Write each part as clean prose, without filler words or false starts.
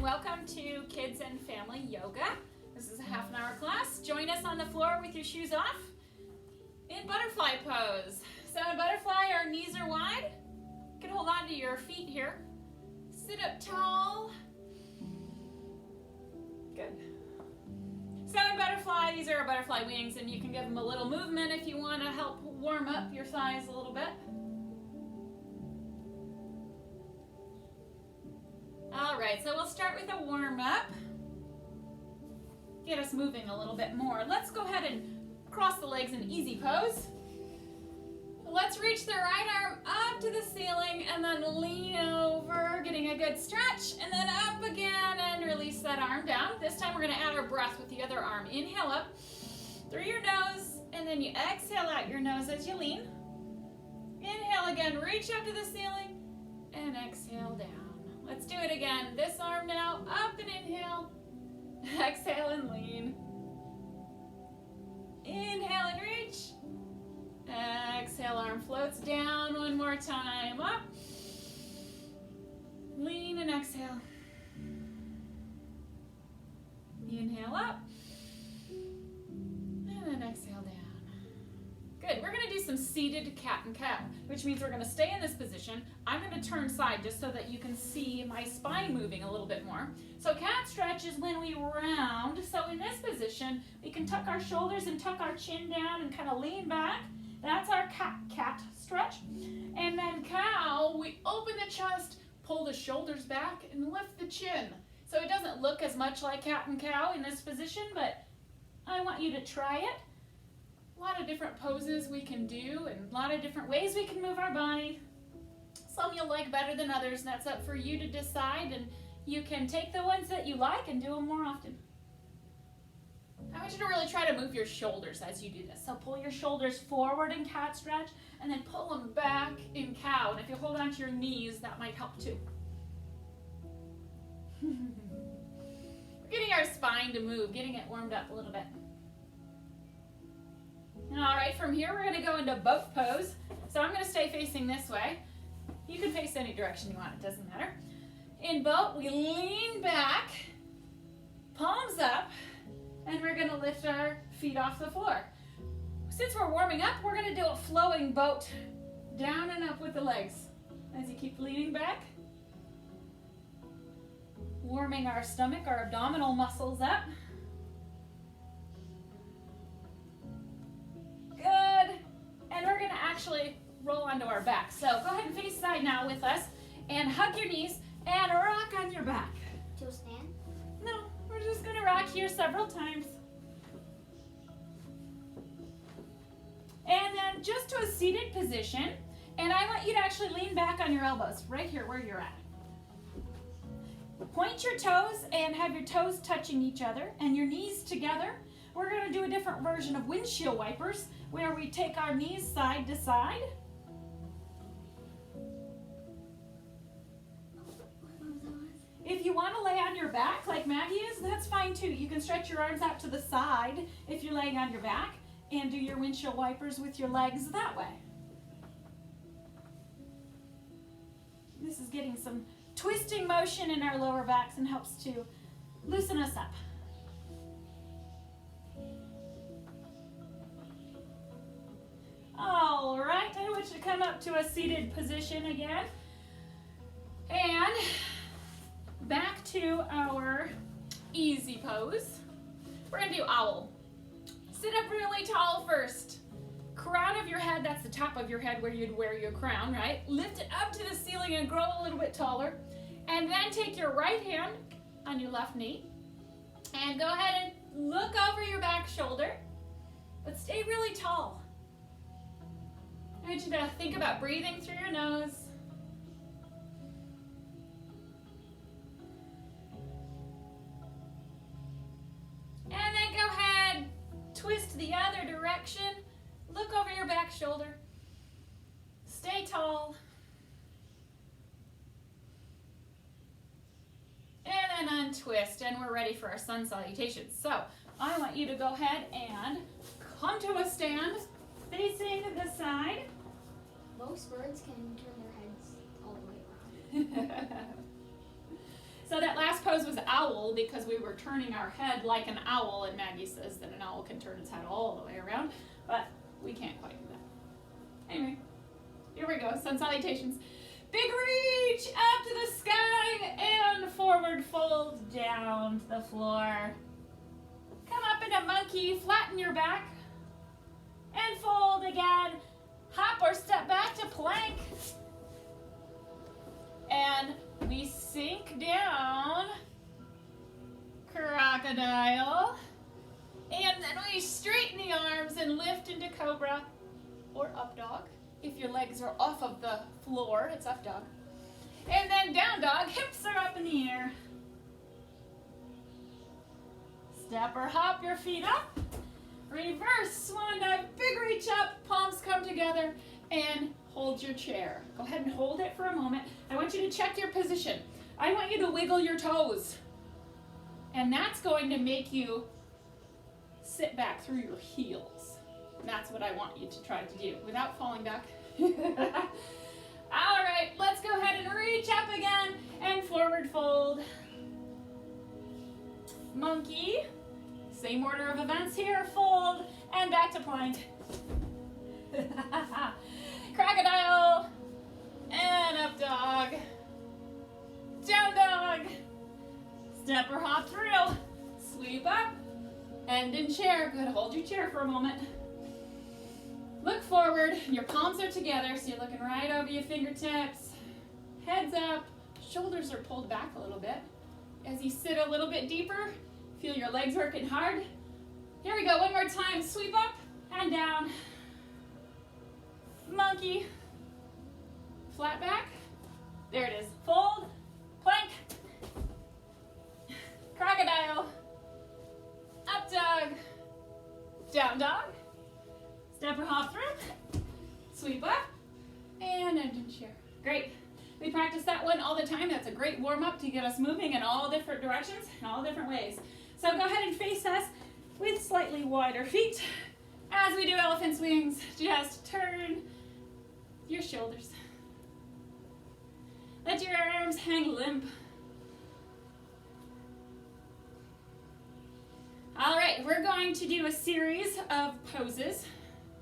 and welcome to Kids and Family Yoga. This is a half-an-hour class. Join us on the floor with your shoes off in butterfly pose. So in butterfly, our knees are wide. You can hold on to your feet here. Sit up tall. Good. So in butterfly, these are our butterfly wings, and you can give them a little movement if you want to help warm up your thighs a little bit. All right, so we'll start with a warm-up. Get us moving a little bit more. Let's go ahead and cross the legs in easy pose. Let's reach the right arm up to the ceiling and then lean over, getting a good stretch, and then up again and release that arm down. This time we're going to add our breath with the other arm. Inhale up through your nose, and then you exhale out your nose as you lean. Inhale again, reach up to the ceiling, and exhale down. Let's do it again. This arm now, up and inhale. Exhale and lean. Inhale and reach. Exhale, arm floats down one more time. Up. Lean and exhale. Inhale up. And then exhale down. Good. We're going to do some seated cat and cow, which means we're going to stay in this position. I'm going to turn side just so that you can see my spine moving a little bit more. So cat stretch is when we round. So in this position, we can tuck our shoulders and tuck our chin down and kind of lean back. That's our cat stretch. And then cow, we open the chest, pull the shoulders back, and lift the chin. So it doesn't look as much like cat and cow in this position, but I want you to try it. A lot of different poses we can do and a lot of different ways we can move our body. Some you'll like better than others. That's up for you to decide, and you can take the ones that you like and do them more often. I want you to really try to move your shoulders as you do this. So pull your shoulders forward in cat stretch and then pull them back in cow. And if you hold on to your knees, that might help too. We're getting our spine to move, getting it warmed up a little bit. All right, from here we're going to go into boat pose. So I'm going to stay facing this way. You can face any direction you want, it doesn't matter. In boat, we lean back, palms up, and we're going to lift our feet off the floor. Since we're warming up, we're going to do a flowing boat down and up with the legs. As you keep leaning back, warming our stomach, our abdominal muscles up. Good. And we're going to actually roll onto our back. So go ahead and face side now with us and hug your knees and rock on your back. To stand? No, we're just going to rock here several times. And then just to a seated position, and I want you to actually lean back on your elbows right here where you're at. Point your toes and have your toes touching each other and your knees together. We're going to do a different version of windshield wipers where we take our knees side to side. If you want to lay on your back like Maggie is, that's fine too. You can stretch your arms out to the side if you're laying on your back and do your windshield wipers with your legs that way. This is getting some twisting motion in our lower backs and helps to loosen us up. All right, I want you to come up to a seated position again. And back to our easy pose. We're going to do owl. Sit up really tall first. Crown of your head, that's the top of your head where you'd wear your crown, right? Lift it up to the ceiling and grow a little bit taller. And then take your right hand on your left knee and go ahead and look over your back shoulder, but stay really tall. I want you to think about breathing through your nose. And then go ahead, twist the other direction. Look over your back shoulder. Stay tall. And then untwist, and we're ready for our sun salutations. So I want you to go ahead and come to a stand facing the side. Most birds can turn their heads all the way around. So that last pose was owl because we were turning our head like an owl, and Maggie says that an owl can turn its head all the way around, but we can't quite do that. Anyway, here we go, sun salutations. Big reach up to the sky and forward fold down to the floor. Come up in a monkey, flatten your back, and fold again. Hop or step back to plank. And we sink down, crocodile, and then we straighten the arms and lift into cobra or up dog. If your legs are off of the floor, it's up dog. And then down dog, hips are up in the air. Step or hop your feet up. Reverse swan dive, big reach up, palms come together, and hold your chair. Go ahead and hold it for a moment. I want you to check your position. I want you to wiggle your toes. And that's going to make you sit back through your heels. And that's what I want you to try to do without falling back. All right, let's go ahead and reach up again and forward fold. Monkey. Same order of events here. Fold and back to plank. Crocodile and up dog. Down dog. Step or hop through. Sweep up. End in chair. Good. Hold your chair for a moment. Look forward. Your palms are together, so you're looking right over your fingertips. Heads up. Shoulders are pulled back a little bit. As you sit a little bit deeper, feel your legs working hard. Here we go. One more time. Sweep up and down. Monkey. Flat back. There it is. Fold. Plank. Crocodile. Up dog. Down dog. Step or hop through. Sweep up. And end in chair. Great. We practice that one all the time. That's a great warm-up to get us moving in all different directions, in all different ways. So go ahead and face us with slightly wider feet. As we do elephant swings, just turn your shoulders. Let your arms hang limp. All right, we're going to do a series of poses,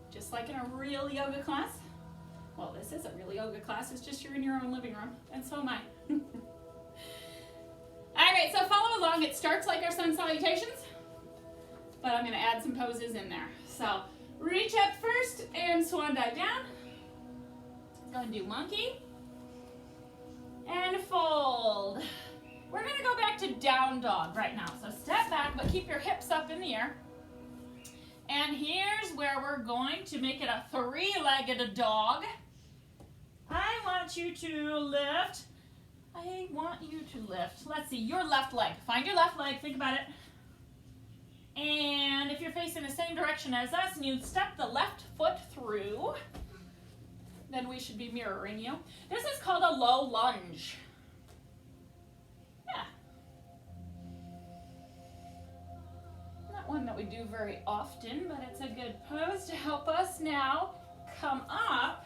just like in a real yoga class. Well, this is a real yoga class. It's just you're in your own living room, and so am I. All right, so follow along. It starts like our sun salutations, but I'm going to add some poses in there. So reach up first and swan dive down. Go and do monkey and fold. We're going to go back to down dog right now. So step back, but keep your hips up in the air. And here's where we're going to make it a three-legged dog. I want you to lift. Let's see, your left leg. Find your left leg, think about it. And if you're facing the same direction as us and you step the left foot through, then we should be mirroring you. This is called a low lunge. Yeah. Not one that we do very often, but it's a good pose to help us now come up,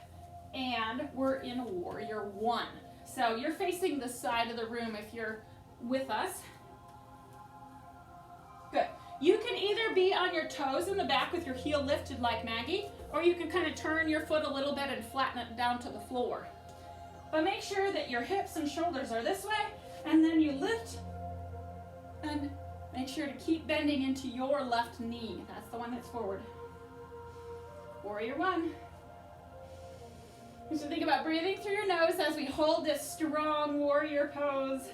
and we're in warrior one. So you're facing the side of the room if you're with us. Good. You can either be on your toes in the back with your heel lifted like Maggie, or you can kind of turn your foot a little bit and flatten it down to the floor. But make sure that your hips and shoulders are this way, and then you lift and make sure to keep bending into your left knee. That's the one that's forward. Warrior one. You should think about breathing through your nose as we hold this strong warrior pose.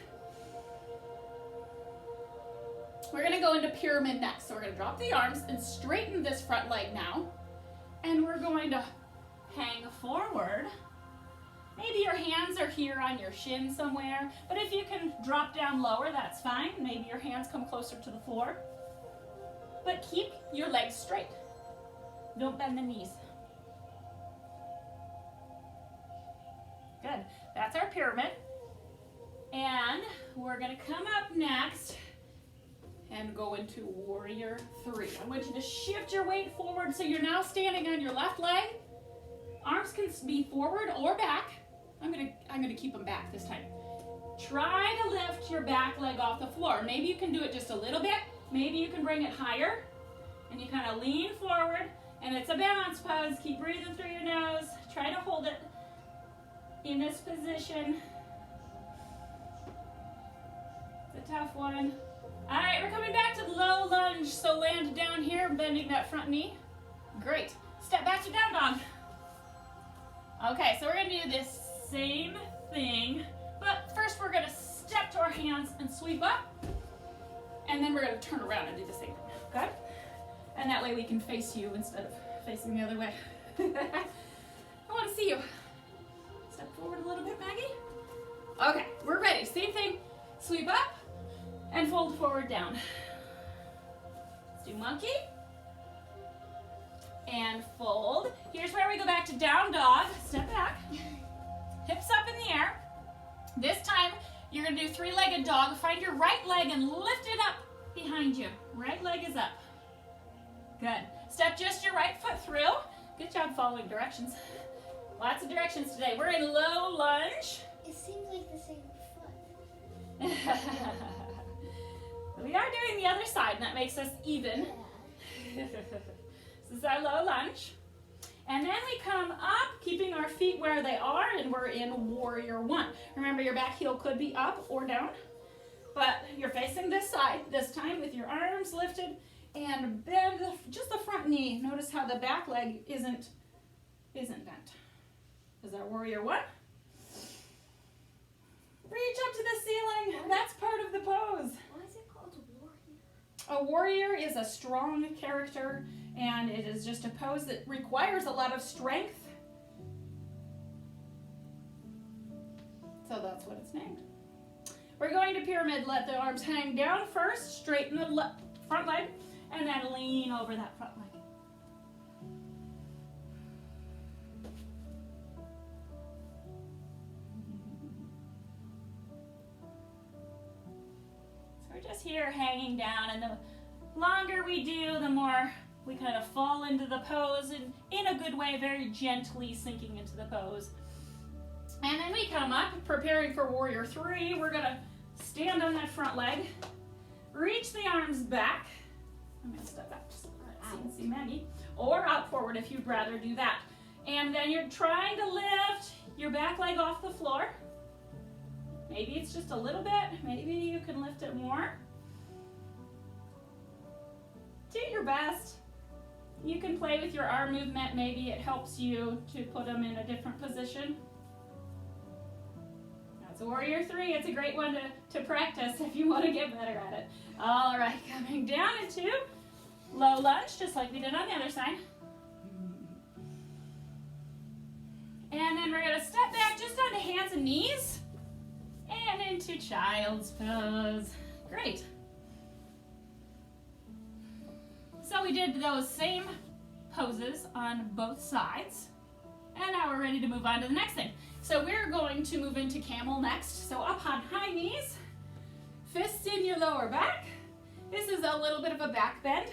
We're going to go into pyramid next. So we're going to drop the arms and straighten this front leg now. And we're going to hang forward. Maybe your hands are here on your shin somewhere, but if you can drop down lower, that's fine. Maybe your hands come closer to the floor. But keep your legs straight. Don't bend the knees. Good. That's our pyramid. And we're going to come up next and go into warrior three. I want you to shift your weight forward so you're now standing on your left leg. Arms can be forward or back. I'm gonna keep them back this time. Try to lift your back leg off the floor. Maybe you can do it just a little bit. Maybe you can bring it higher. And you kind of lean forward. And it's a balance pose. Keep breathing through your nose. Try to hold it in this position. It's a tough one. All right, we're coming back to the low lunge. So land down here, bending that front knee. Great. Step back to down dog. Okay, so we're going to do this same thing. But first we're going to step to our hands and sweep up. And then we're going to turn around and do the same thing. Okay? And that way we can face you instead of facing the other way. I want to see you. Step forward a little bit, Maggie. Okay, we're ready. Same thing. Sweep up and fold forward down. Let's do monkey. And fold. Here's where we go back to down dog. Step back. Hips up in the air. This time, you're going to do three-legged dog. Find your right leg and lift it up behind you. Right leg is up. Good. Step just your right foot through. Good job following directions. Lots of directions today. We're in low lunge. It seems like the same foot. We are doing the other side, and that makes us even. This is our low lunge. And then we come up, keeping our feet where they are, and we're in warrior one. Remember, your back heel could be up or down, but you're facing this side this time with your arms lifted and bend just the front knee. Notice how the back leg isn't bent. Is our warrior one. Reach up to the ceiling. That's part of the pose. Why is it called a warrior? A warrior is a strong character, and it is just a pose that requires a lot of strength. So that's what it's named. We're going to pyramid. Let the arms hang down first. Straighten the front leg, and then lean over that front leg. So we're just here hanging down, and the longer we do, the more we kind of fall into the pose, and in a good way, very gently sinking into the pose. And then we come up, preparing for warrior three. We're gonna stand on that front leg, reach the arms back. I'm gonna step back just so you can see Maggie, or out forward if you'd rather do that. And then you're trying to lift your back leg off the floor. Maybe it's just a little bit, maybe you can lift it more. Do your best. You can play with your arm movement. Maybe it helps you to put them in a different position. That's a warrior three. It's a great one to practice if you want to get better at it. All right, coming down into low lunge, just like we did on the other side. And then we're going to step back just on the hands and knees and into child's pose. Great. So we did those same poses on both sides, and now we're ready to move on to the next thing. So we're going to move into camel next. So up on high knees, fists in your lower back. This is a little bit of a back bend.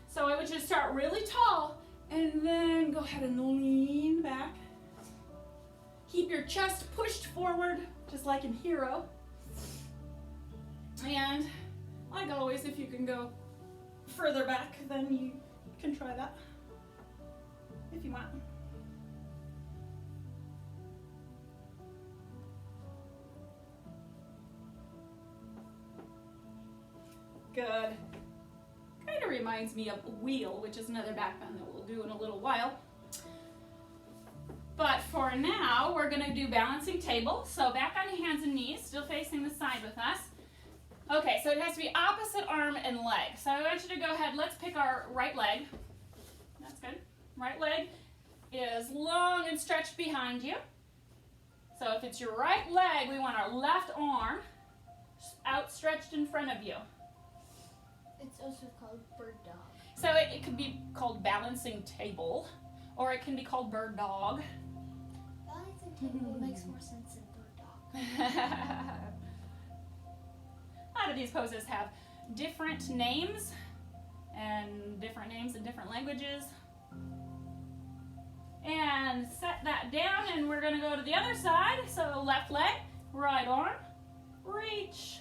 So I would just start really tall and then go ahead and lean back. Keep your chest pushed forward, just like in Hero. And like always, if you can go further back, then you can try that if you want. Good. Kind of reminds me of wheel, which is another back bend that we'll do in a little while. But for now, we're going to do balancing table. So back on your hands and knees, still facing the side with us. Okay, so it has to be opposite arm and leg. So I want you to go ahead, let's pick our right leg. That's good. Right leg is long and stretched behind you. So if it's your right leg, we want our left arm outstretched in front of you. It's also called bird dog. So it could be called balancing table, or it can be called bird dog. Balancing table makes more sense than bird dog. A lot of these poses have different names in different languages. And set that down, and we're going to go to the other side. So left leg, right arm, reach.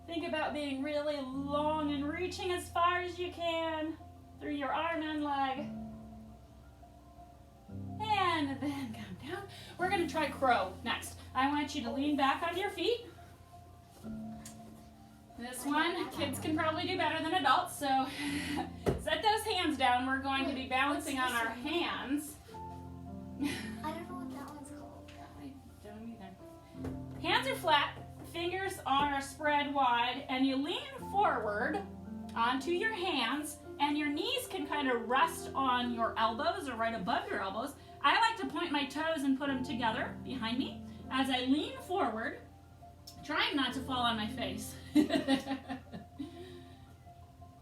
Think about being really long and reaching as far as you can through your arm and leg. And then come down. We're going to try crow next. I want you to lean back on your feet. This one, kids can probably do better than adults, so set those hands down. We're going to be balancing on our hands. I don't know what that one's called. I don't either. Hands are flat, fingers are spread wide, and you lean forward onto your hands, and your knees can kind of rest on your elbows or right above your elbows. I like to point my toes and put them together behind me as I lean forward, trying not to fall on my face.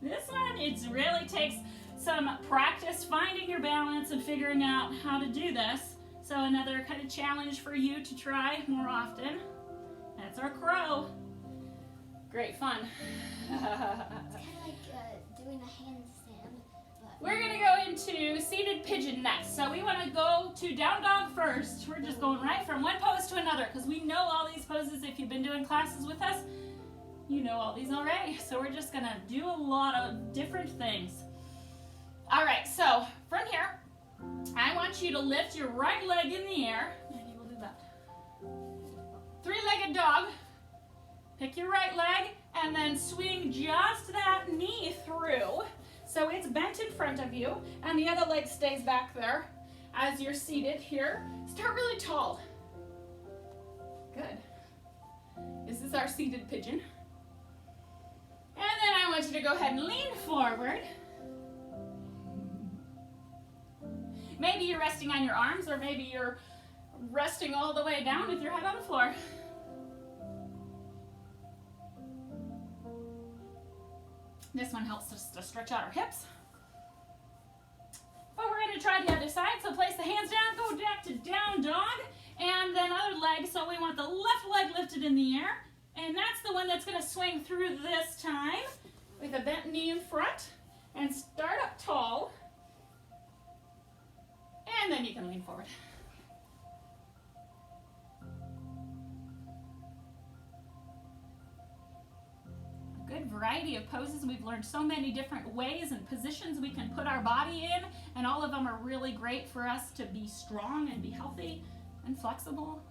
This one, it really takes some practice finding your balance and figuring out how to do this. So another kind of challenge for you to try more often. That's our crow. Great fun. It's kind of like doing a handstand. We're going to go into seated pigeon next. So we want to go to down dog first. We're just going right from one pose to another because we know all these poses. If you've been doing classes with us, you know all these already. So we're just going to do a lot of different things. All right, so from here, I want you to lift your right leg in the air. Maybe we'll do that. Three-legged dog. Pick your right leg and then swing just that knee through. So it's bent in front of you and the other leg stays back there as you're seated here. Start really tall. Good. This is our seated pigeon. And then I want you to go ahead and lean forward. Maybe you're resting on your arms or maybe you're resting all the way down with your head on the floor. This one helps us to stretch out our hips. But we're going to try the other side. So place the hands down, go back to down dog, and then other leg. So we want the left leg lifted in the air. And that's the one that's going to swing through this time with a bent knee in front. And start up tall. And then you can lean forward. Good variety of poses. We've learned so many different ways and positions we can put our body in, and all of them are really great for us to be strong and be healthy and flexible.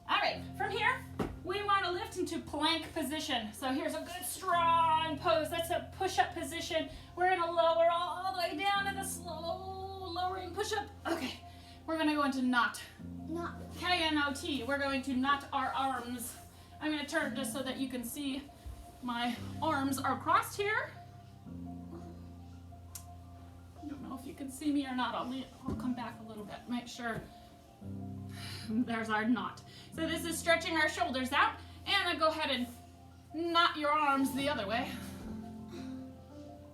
All right, from here, we want to lift into plank position. So here's a good strong pose. That's a push-up position. We're going to lower all the way down to the slow lowering push-up. Okay, we're going to go into knot. Knot. K-N-O-T. We're going to knot our arms. I'm going to turn just so that you can see my arms are crossed here. I don't know if you can see me or not. I'll come back a little bit, make sure. There's our knot. So this is stretching our shoulders out, and then go ahead and knot your arms the other way.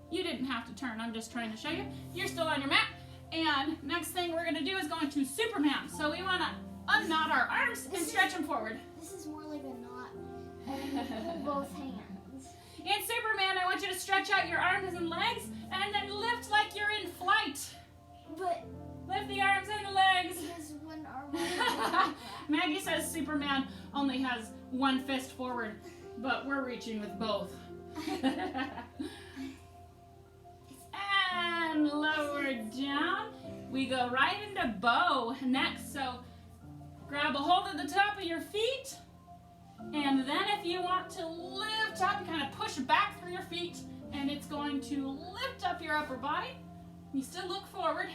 You didn't have to turn, I'm just trying to show you. You're still on your mat, and next thing we're going to do is go into Superman. So we want to unknot our arms and stretch them forward. This is more like a knot, and you hold both hands. In Superman, I want you to stretch out your arms and legs, and then lift like you're in flight. But lift the arms and the legs. because one arm Maggie says Superman only has one fist forward, but we're reaching with both. And lower down. We go right into bow next. So grab a hold of the top of your feet. And then if you want to lift up, kind of push back through your feet, and it's going to lift up your upper body. You still look forward.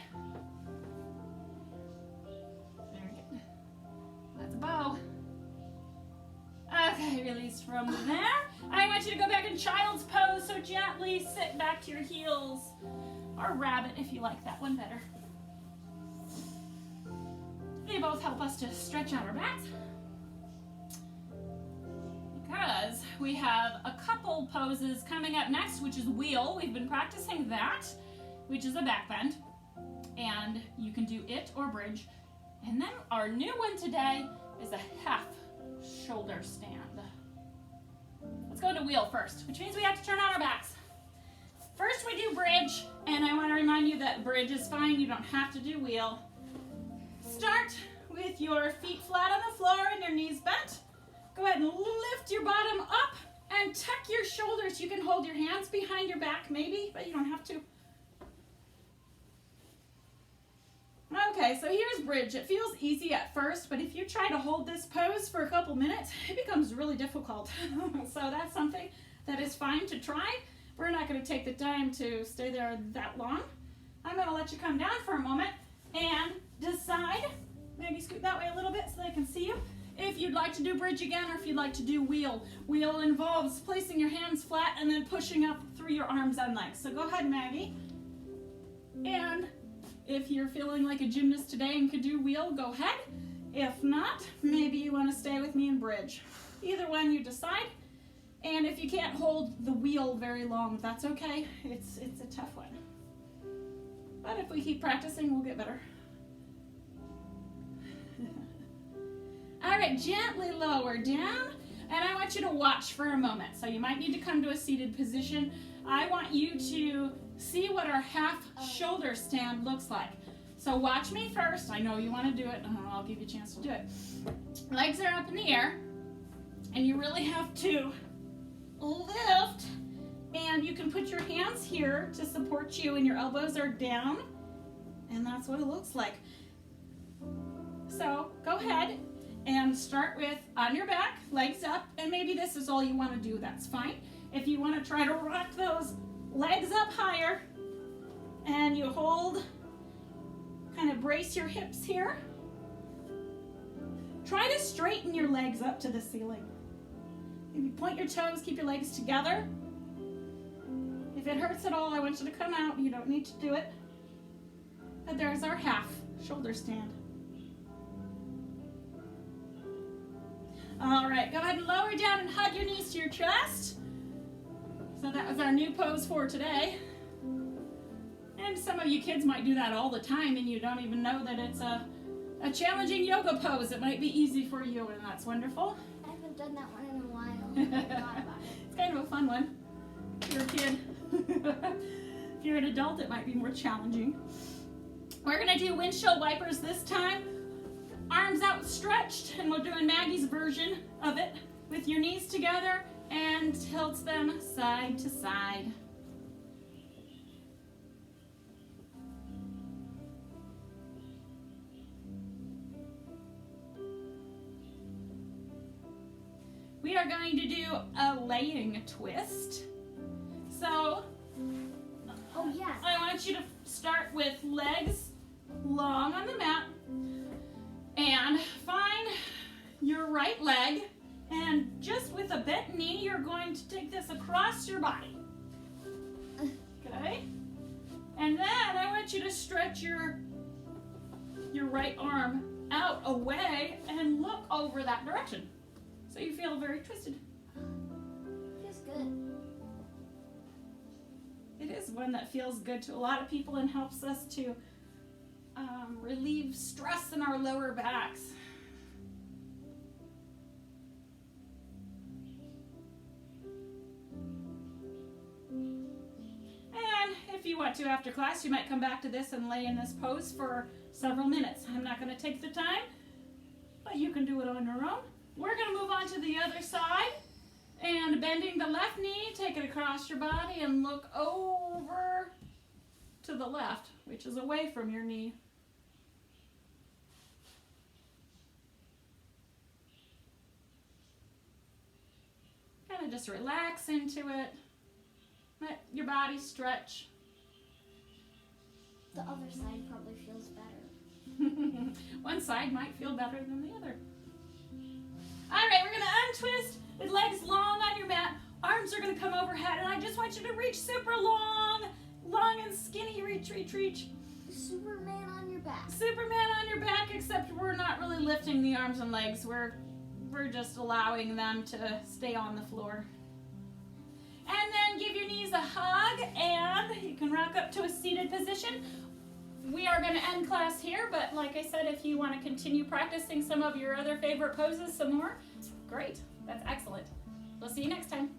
Very good. That's a bow. Okay, release from there. I want you to go back in child's pose, so gently sit back to your heels. Or rabbit if you like that one better. They both help us to stretch out our backs. Because we have a couple poses coming up next, which is wheel. We've been practicing that, which is a back bend. And you can do it or bridge. And then our new one today is a half shoulder stand. Let's go to wheel first, which means we have to turn on our backs. First we do bridge, and I want to remind you that bridge is fine. You don't have to do wheel. Start with your feet flat on the floor and your knees bent. Go ahead and lift your bottom up and tuck your shoulders. You can hold your hands behind your back maybe, but you don't have to. Okay, so here's bridge. It feels easy at first, but if you try to hold this pose for a couple minutes, it becomes really difficult. So that's something that is fine to try. We're not going to take the time to stay there that long. I'm going to let you come down for a moment and decide, maybe scoot that way a little bit so they can see you, if you'd like to do bridge again or if you'd like to do wheel. Wheel involves placing your hands flat and then pushing up through your arms and legs. So go ahead, Maggie. And if you're feeling like a gymnast today and could do wheel, go ahead. If not, maybe you want to stay with me in bridge. Either one you decide. And if you can't hold the wheel very long, that's okay. It's a tough one. But if we keep practicing, we'll get better. All right, gently lower down. And I want you to watch for a moment. So you might need to come to a seated position. I want you to see what our half shoulder stand looks like. So watch me first. I know you want to do it. I'll give you a chance to do it. Legs are up in the air. And you really have to lift. And you can put your hands here to support you and your elbows are down. And that's what it looks like. So go ahead and start with on your back, legs up. And maybe this is all you want to do. That's fine. If you want to try to rock those legs up higher and you hold, kind of brace your hips here. Try to straighten your legs up to the ceiling. Maybe point your toes, keep your legs together. If it hurts at all, I want you to come out. You don't need to do it. But there's our half shoulder stand. All right, go ahead and lower down and hug your knees to your chest. So that was our new pose for today. And some of you kids might do that all the time and you don't even know that it's a challenging yoga pose. It might be easy for you and that's wonderful. I haven't done that one in a while. I haven't thought about it. It's kind of a fun one. If you're a kid. If you're an adult, it might be more challenging. We're going to do windshield wipers this time. Arms outstretched, and we're doing Maggie's version of it with your knees together and tilt them side to side. We are going to do a laying twist. So, oh yes. I want you to start with legs long on the mat and find your right leg, and just with a bent knee you're going to take this across your body. Okay? And then I want you to stretch your right arm out away and look over that direction. So you feel very twisted. Feels good. It is one that feels good to a lot of people and helps us to relieve stress in our lower backs. And if you want to after class, you might come back to this and lay in this pose for several minutes. I'm not going to take the time, but you can do it on your own. We're going to move on to the other side. And bending the left knee, take it across your body and look over to the left, which is away from your knee. Kind of just relax into it. Let your body stretch. The other side probably feels better. One side might feel better than the other. All right, we're going to untwist with legs long on your mat. Arms are going to come overhead, and I just want you to reach super long and skinny. Reach, reach, reach. Superman on your back. Superman on your back, except we're not really lifting the arms and legs. We're just allowing them to stay on the floor. And then give your knees a hug, and you can rock up to a seated position. We are going to end class here, but like I said, if you want to continue practicing some of your other favorite poses some more, great. That's excellent. We'll see you next time.